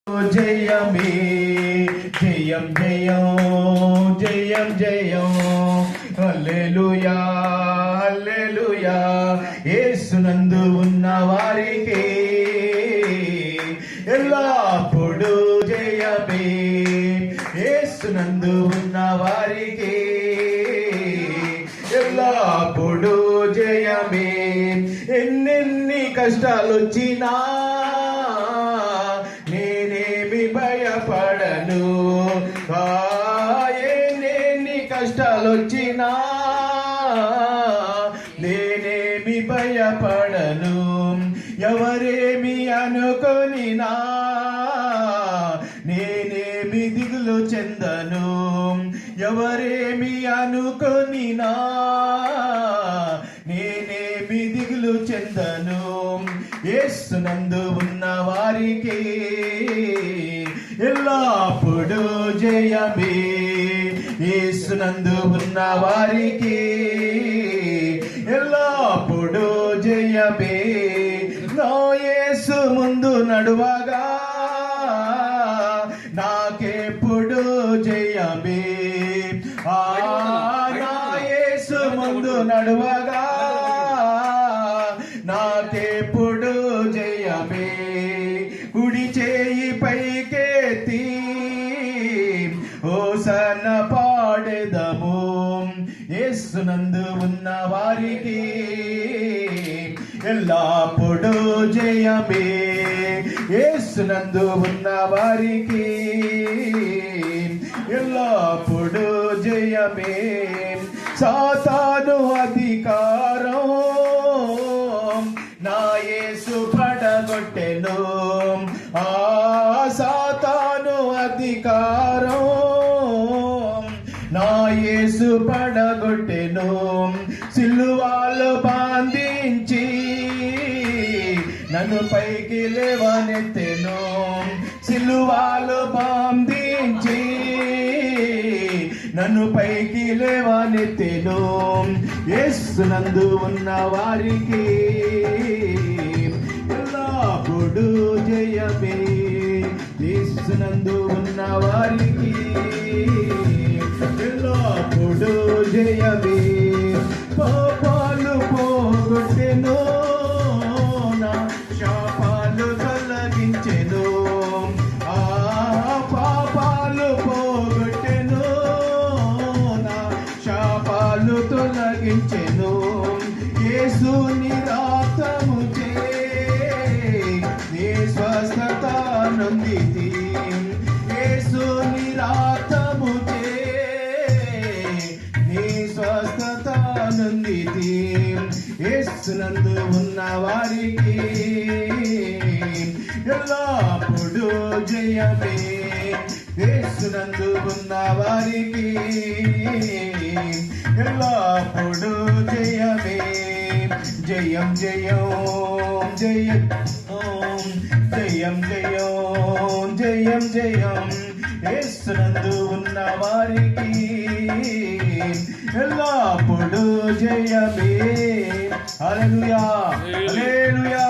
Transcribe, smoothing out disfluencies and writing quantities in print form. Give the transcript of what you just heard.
జయమే జయం జయం జయం జయం హల్లెలూయా హల్లెలూయా యేసునందు ఉన్న వారికి ఎల్లప్పుడూ జయమే యేసునందు ఉన్న వారికి ఎల్లప్పుడూ జయమే ఎన్నెన్ని కష్టాలు వచ్చినా భయపడను ఎన్ని కష్టాలు వచ్చినా నేనేమి భయపడను ఎవరేమి అనుకొనినా నేనేమి దిగులు చెందను ఎవరేమి అనుకొనినా నేనేమి దిగులు చెందను యేసునందు ఉన్న వారికి ఎల్లప్పుడూ జయమే యేసునందు ఉన్న వారికి ఎల్లప్పుడూ జయమే నా యేసు ముందు నడువగా నాకెప్పుడు జయమే నా యేసు ముందు నడువగా నాకెప్పుడు జయమే కుడి చేయి పైకెత్తి హోసన్న పాడెదము యేసునందు ఉన్న వారికి ఎల్లప్పుడూ జయమే యేసునందు ఉన్న వారికి ఎల్లప్పుడూ జయమే సాతాను అధికారం నా యేసు పడగొట్టెను సాతాను అధికారం నా యేసు పడగొట్టెను సిలువలో బంధించి నన్ను పైకి లేవనెత్తెను సిలువలో బంధించి నన్ను పైకి లేవనెత్తెను యేసునందు ఉన్న వారికి ఎల్లప్పుడూ జయమే యేసునందు ఉన్న వారికి ఎల్లప్పుడూ జయమే పాపాలు పోగొట్టెను నా శాపాలు తొలగించెను పాపాలు పోగొట్టెను నా శాపాలు తొలగించెను యేసుని రక్తము చే నీ స్వస్థత నొందితి యేసుని రక్తము చే నీ స్వస్థత నొందితి యేసునందు ఉన్న వారికి ఎల్లప్పుడూ జయమే యేసునందు ఉన్న వారికి ఎల్లప్పుడూ జయమే జయం జయం జయం జయం జయం జయం జయం యేసునందు ఉన్న వారికి ఎల్లప్పుడూ జయమే హల్లెలూయా హల్లెలూయా